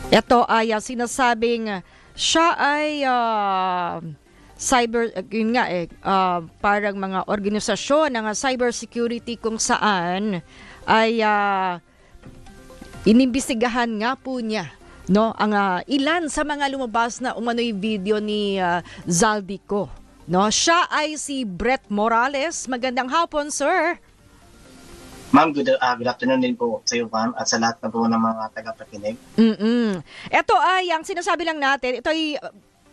Ito ay sinasabing siya ay cyber, yun nga parang mga organisasyon ng cybersecurity kung saan ay inimbestigahan nga po niya, no, ang ilan sa mga lumabas na umano'y video ni Zaldico. No, siya ay si Brett Morales. Magandang hapon, sir. Ma'am, good afternoon din po sa iyo, ma'am, at sa lahat na po ng mga tagapakinig. Ito ay, ang sinasabi lang natin, ito ay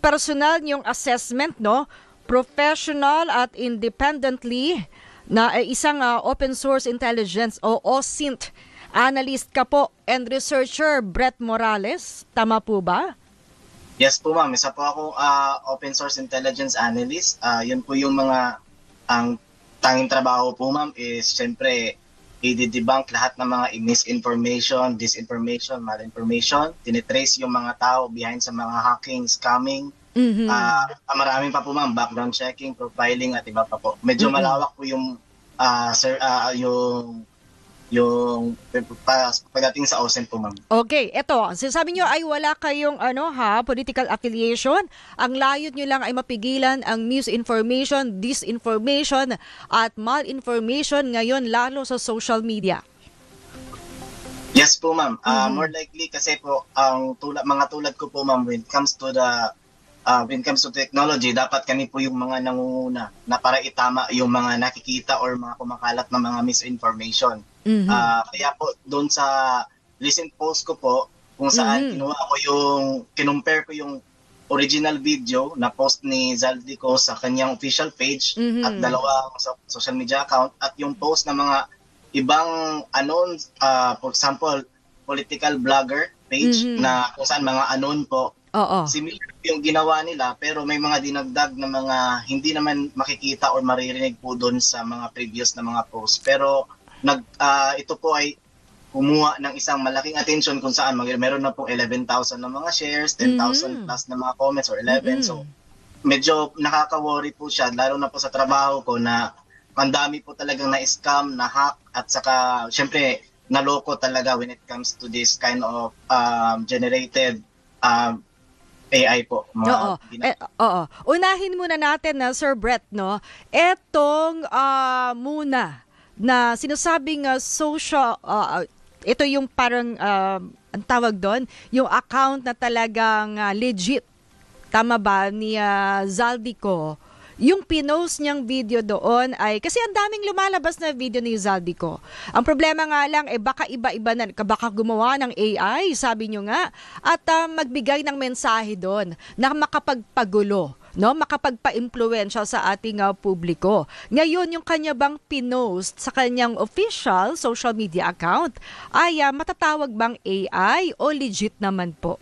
personal niyong assessment, no? Professional at independently na isang open source intelligence o OSINT analyst ka po and researcher, Brett Morales. Tama po ba? Yes po, ma'am. Isa po akong open source intelligence analyst. Yun po yung ang tanging trabaho po, ma'am, is syempre i-debunk lahat ng mga misinformation, disinformation, malinformation, tinitrace yung mga tao behind sa mga hacking, scamming. Maraming pa po, ma'am, background checking, profiling at iba pa po. Medyo malawak po yung pagdating sa OSINT po, ma'am. Okay, eto, sinasabi nyo ay wala kayong political affiliation. Ang layot nyo lang ay mapigilan ang misinformation, disinformation at malinformation ngayon lalo sa social media. Yes po, ma'am. More likely kasi po ang mga tulad ko po, ma'am, when it comes to technology, dapat kami po yung mga nangunguna na para itama yung mga nakikita or mga kumakalat na mga misinformation. Kaya po doon sa recent post ko po kung saan kinumpare ko yung original video na post ni Zaldico sa kanyang official page at dalawang social media account at yung post ng mga ibang unknown, for example, political blogger page na kung saan mga unknown po. Similar yung ginawa nila pero may mga dinagdag na mga hindi naman makikita or maririnig po doon sa mga previous na mga post. Pero ito po ay kumuha ng isang malaking attention kung saan meron na pong 11,000 na mga shares, 10,000 plus na mga comments or 11. So medyo nakaka-worry po siya lalo na po sa trabaho ko na ang dami po talagang na-scam, na-hack at saka syempre naloko talaga when it comes to this kind of generated AI po. Unahin muna natin na Sir Brett, no? Etong muna na sinasabing social, ito yung parang ang tawag doon, yung account na talagang legit. Tama ba ni Zaldico? Yung pinost niyang video doon ay, kasi ang daming lumalabas na video ni Zaldico. Ang problema nga lang, baka iba-iba na, baka gumawa ng AI, sabi niyo nga, at magbigay ng mensahe doon na makapagpagulo, no, makapagpa-impluwensya sa ating publiko. Ngayon, yung kanya bang pinost sa kanyang official social media account ay matatawag bang AI o legit naman po?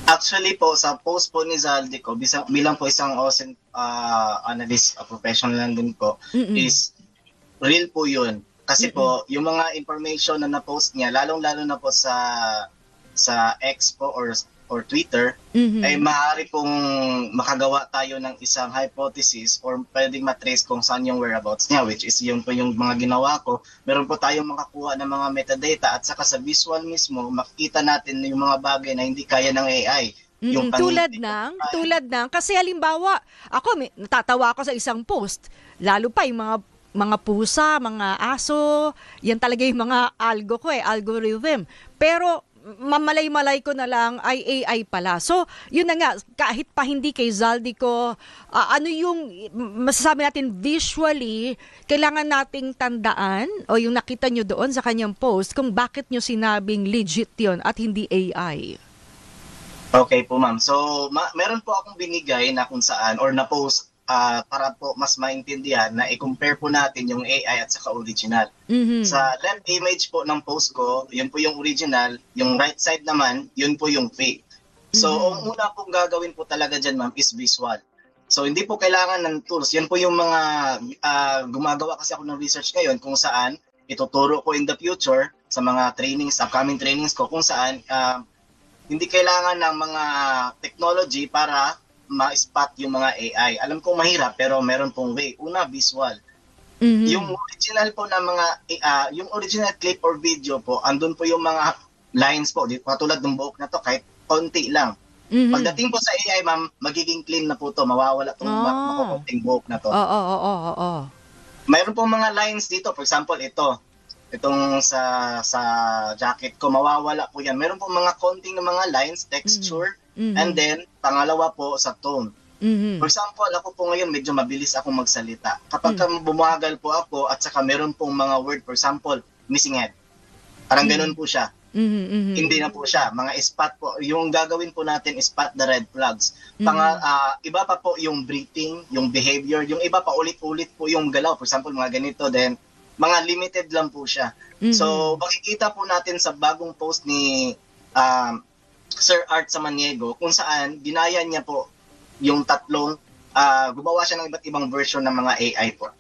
Actually po, sa post po ni Zaldico, bilang po isang OSINT analyst, professional lang din po, is real po yun. Kasi po, yung mga information na na-post niya, lalong-lalo na po sa X po or Twitter, ay maaari pong makagawa tayo ng isang hypothesis or pwedeng matrace kung saan yung whereabouts niya, which is yung po yung mga ginawa ko. Meron po tayong makakuha ng mga metadata at saka sa visual mismo, makikita natin yung mga bagay na hindi kaya ng AI. Yung tulad ng, kasi halimbawa, natatawa ako sa isang post, lalo pa yung mga pusa, mga aso, yan talaga yung mga algorithm. Pero mamalay-malay ko na lang ay AI pala. So, yun na nga, kahit pa hindi kay Zaldico, ano yung masasabi natin visually, kailangan nating tandaan o yung nakita nyo doon sa kanyang post kung bakit nyo sinabing legit yun at hindi AI. Okay po, ma'am. So, meron po akong binigay na kung saan or na-post para po mas maintindihan na i-compare po natin yung AI at saka original. Sa left image po ng post ko, yun po yung original. Yung right side naman, yun po yung fake. So, ang una pong gagawin po talaga dyan, ma'am, is visual. So, hindi po kailangan ng tools. Yan po yung mga gumagawa kasi ako ng research ngayon kung saan ituturo ko in the future sa mga trainings, upcoming trainings ko kung saan hindi kailangan ng mga technology para ma-spot yung mga AI. Alam kong mahirap pero meron pong way. Una, visual. Yung original po na mga yung original clip or video po, andun po yung mga lines po, katulad ng buhok na to, kahit konti lang. Mhm. Pagdating po sa AI, ma'am, magiging clean na po to, mawawala tong makukunting buhok na to. Oo. Mayroon pong mga lines dito, for example, itong sa jacket ko, mawawala po yan. Meron po mga konting na mga lines, texture, and then, pangalawa po sa tone. Mhm. For example, ako po ngayon medyo mabilis akong magsalita. Kapag bumagal po ako at saka meron pong mga word, for example, missing head. Parang ganun po siya. Mhm. Hindi na po siya. Mga spot po. Yung gagawin po natin, spot the red flags. Iba pa po yung breathing, yung behavior. Yung iba pa ulit-ulit po yung galaw. For example, mga ganito. Then, mga limited lang po siya. So, makikita po natin sa bagong post ni Sir Art Samaniego kung saan ginaya niya po yung tatlong gumawa siya ng iba't ibang version ng mga AI po.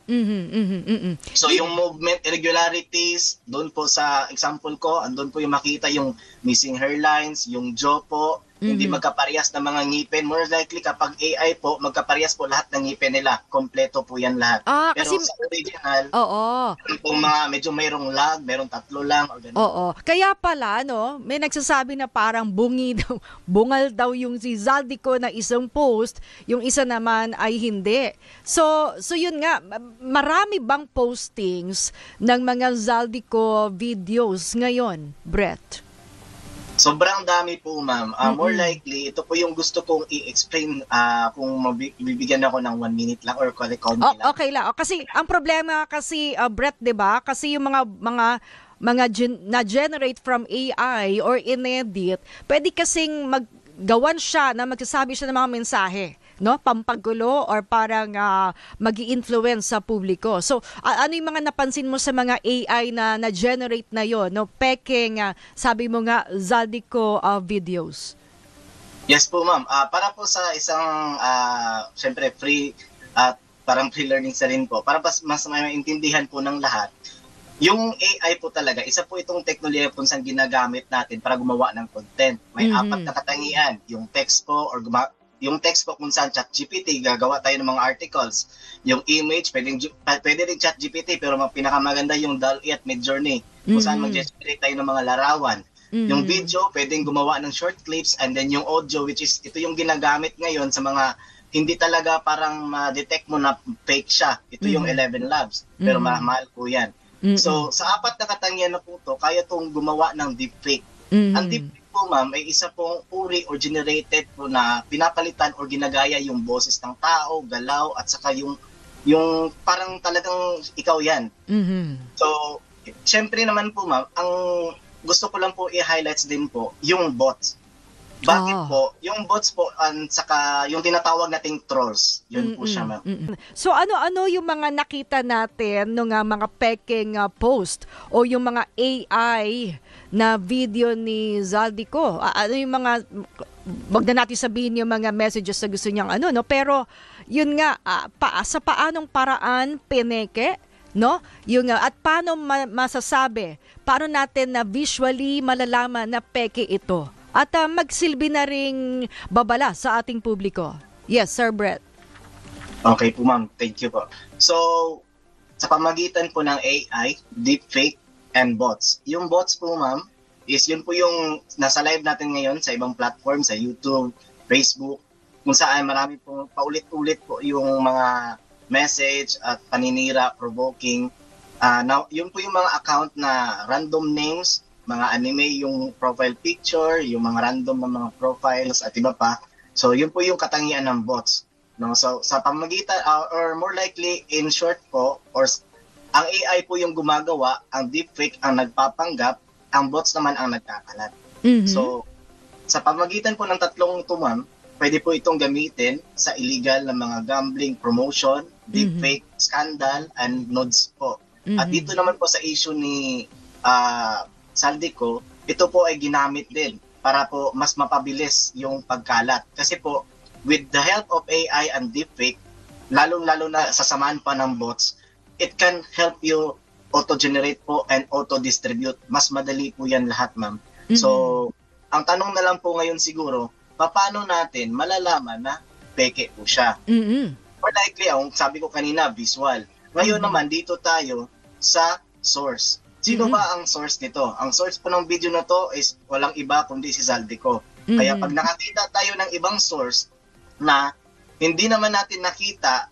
So yung movement irregularities, doon po sa example ko, andun po yung makita yung missing hairlines, yung jaw po, hindi magkaparehas na mga ngipin. More likely kapag AI po, magkaparehas po lahat ng ngipin nila. Kompleto po yan lahat. Pero Kasi sa original, oo. kung mga medyo mayroong lag, mayroong tatlo lang o ganun. Oo. Kaya pala, no, may nagsasabi na parang bungal daw yung si Zaldico na isang post, yung isa naman ay hindi. So yun nga, marami bang postings ng mga Zaldico videos ngayon, Brett? Sobrang dami po, ma'am. More likely, ito po yung gusto kong i-explain kung bibigyan ako ng 1 minute lang or konti lang. Okay lang. Kasi ang problema kasi, Brett, 'di ba? Kasi yung na-generate from AI or inedit, pwede kasing maggawan siya na magsasabi siya ng mga mensahe, no? Pampagulo or parang magi-influence sa publiko. So, ano yung mga napansin mo sa mga AI na na-generate na yon, no? Peking, sabi mo nga, Zaldico videos. Yes po, ma'am. Para po sa isang, syempre, free at parang free learning sa rin po, para mas maintindihan po ng lahat, yung AI po talaga, isa po itong teknolohiya kung saan ginagamit natin para gumawa ng content. May apat na katangian, yung text po or yung text po kung saan ChatGPT, gagawa tayo ng mga articles. Yung image, pwede rin ChatGPT, pero pinakamaganda yung DALL-E at Midjourney, kung saan mag-generate tayo ng mga larawan. Yung video, pwedeng gumawa ng short clips, and then yung audio, which is ito yung ginagamit ngayon sa mga hindi talaga parang ma-detect mo na fake siya. Ito yung 11 Labs, pero mahal po yan. So, sa apat na katangian na po to, kaya itong gumawa ng deepfake. Ang deepfake po, ma'am, ay isa pong uri or generated po na pinapalitan or ginagaya yung boses ng tao, galaw, at saka yung parang talagang ikaw yan. So, syempre naman po, ma'am, ang gusto ko lang po i-highlights din po, yung bots. Bakit po? Yung bots po, saka yung tinatawag nating trolls. Yun po siya, ma'am. So ano yung mga nakita natin ng mga peking post o yung mga AI na video ni Zaldico? Ano yung mga, wag na natin sabihin yung mga messages na gusto niyang no? Pero yun nga, sa paanong paraan pineke, no? Yung at paano masasabi, paano natin na visually malalaman na peke ito? At magsilbi na ring babala sa ating publiko. Yes, Sir Brett. Okay po, ma'am. Thank you po. So, sa pamagitan po ng AI, deepfake, and bots. Yung bots po, ma'am, is yun po yung nasa live natin ngayon sa ibang platform, sa YouTube, Facebook, kung saan marami po paulit-ulit po yung mga message at paninira, provoking. Now, yun po yung mga account na random names, mga anime yung profile picture, yung mga random na mga profiles at iba pa. So yun po yung katangian ng bots. No? So sa pamagitan or more likely in short po, or ang AI po yung gumagawa, ang deepfake ang nagpapanggap, ang bots naman ang nagkakalat. So sa pamagitan po ng tatlong tumam, pwede po itong gamitin sa illegal na mga gambling promotion, deepfake, scandal, and nudes po. At dito naman po sa issue ni Zaldico, ito po ay ginamit din para po mas mapabilis yung pagkalat. Kasi po, with the help of AI and deepfake, lalong-lalo na sa samahan pa ng bots, it can help you auto-generate po and auto-distribute. Mas madali po yan lahat, ma'am. So, ang tanong na lang po ngayon siguro, paano natin malalaman na peke po siya? Or likely, sabi ko kanina, visual. Ngayon naman, dito tayo sa source. Sino ba ang source nito? Ang source po ng video na to is walang iba kundi si Zaldico. Kaya pag nakakita tayo ng ibang source na hindi naman natin nakita,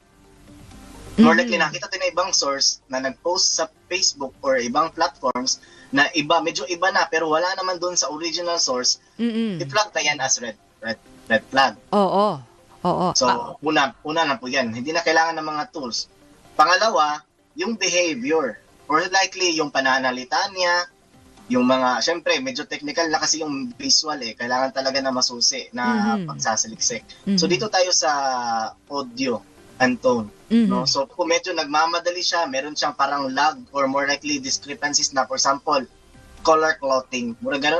more likely nakita tayo ng ibang source na nag-post sa Facebook or ibang platforms na iba, medyo iba na pero wala naman doon sa original source, i-flag na yan as red flag. Oo. So, una na po yan. Hindi na kailangan ng mga tools. Pangalawa, yung behavior. Or likely, yung pananalita niya, yung mga, syempre, medyo technical na kasi yung visual kailangan talaga na masusi na pagsasaliksik. So, dito tayo sa audio and tone. No? So, kung medyo nagmamadali siya, meron siyang parang lag or more likely discrepancies na, for example, color clothing.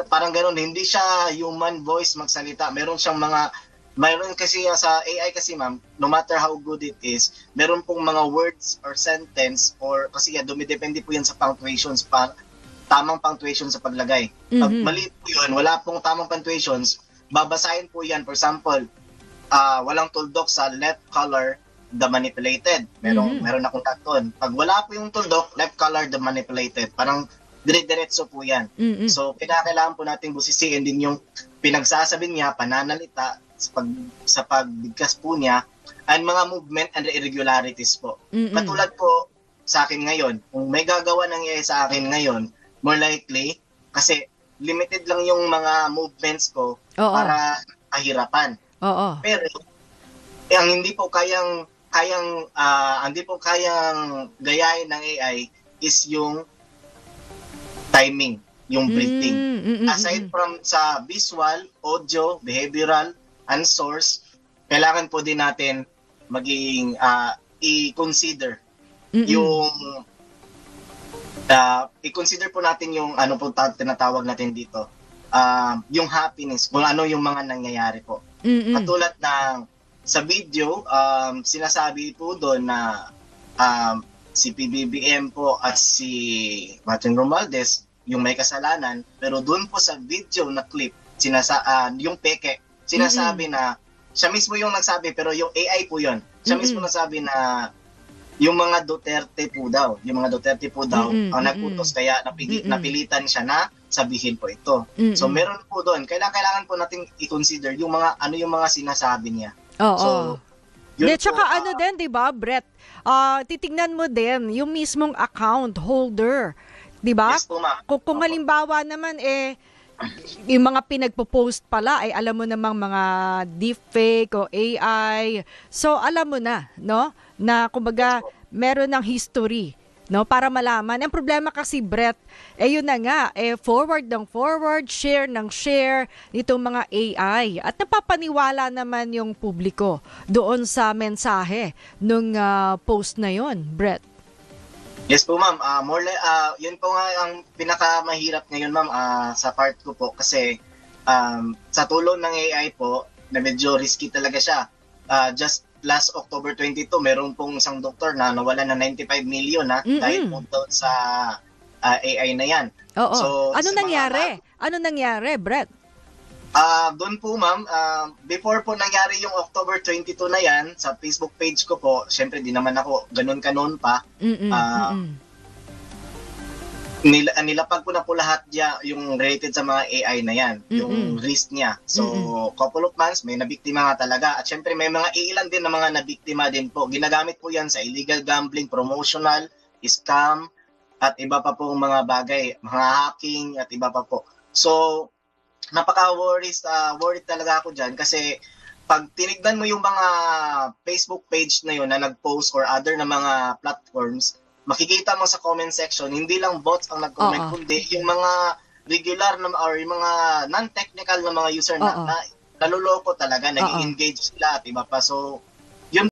Parang ganun, hindi siya human voice magsalita. Mayroon kasi sa AI kasi ma'am, no matter how good it is, meron pong mga words or sentence or kasi dumidepende po yan sa punctuations, tamang punctuation sa paglagay. Pag mali po yun, wala pong tamang punctuations, babasahin po yan. For example, walang tuldok sa left color, the manipulated. Meron akong taton. Pag wala po yung tuldok, left color, the manipulated. Parang dire-diretso po yan. So, kailangan po natin busisiin din yung pinagsasabi niya, pananalita, sa pagbigkas po niya, and mga movement and irregularities po. Katulad po sa akin ngayon, kung may gagawa ng AI sa akin ngayon, more likely, kasi limited lang yung mga movements ko para kahirapan. Pero, ang hindi po kayang gayahin ng AI is yung timing, yung breathing. Aside from sa visual, audio, behavioral, and source, kailangan po din natin maging i-consider yung i-consider po natin yung ano po tinatawag natin dito, yung happiness, kung ano yung mga nangyayari po. Katulad ng sa video, sinasabi po doon na si PBBM po at si Martin Romualdez yung may kasalanan, pero doon po sa video na clip, yung peke, sinasabi na siya mismo yung nagsabi, pero yung AI po yun. Siya mismo nagsabi na yung mga Duterte po daw ang nagputos, kaya napilitan siya na sabihin po ito. So meron po doon, kailangan po natin i-consider yung mga sinasabi niya. So, tsaka din, di ba, Brett? Titingnan mo din yung mismong account holder. Di ba? Yes po, ma'am. Kung halimbawa naman yung mga pinagpo-post pala ay alam mo namang mga deepfake o AI. So alam mo na, no? Na kumbaga meron ng history, no? Para malaman. Ang problema kasi, Brett, yun na nga, forward ng forward, share ng share nitong mga AI. At napapaniwala naman yung publiko doon sa mensahe nung post na yun, Brett. Yes po, ma'am. Yun po nga ang pinakamahirap ngayon, ma'am, sa part ko po. Kasi sa tulong ng AI po, na medyo risky talaga siya. Just last October 22, meron pong isang doktor na nawala ng 95 million dahil po doon sa AI na yan. So, Ano nangyari, Brett? Doon po, ma'am, before po nangyari yung October 22 na yan, sa Facebook page ko po, syempre di naman ako ganun kanon pa, nilapag ko na po lahat yung related sa mga AI na yan, yung risk niya. So, couple of months, may nabiktima nga talaga. At syempre, may mga ilan din na mga nabiktima din po. Ginagamit po yan sa illegal gambling, promotional, scam, at iba pa pong mga bagay, mga hacking, at iba pa po. So, worried talaga ako dyan kasi pag tinignan mo yung mga Facebook page na yun na nag-post or other na mga platforms, makikita mo sa comment section, hindi lang bots ang nag-comment, kundi yung mga regular na or yung mga non-technical na mga user na naluloko talaga, nag-engage sila at iba pa. So,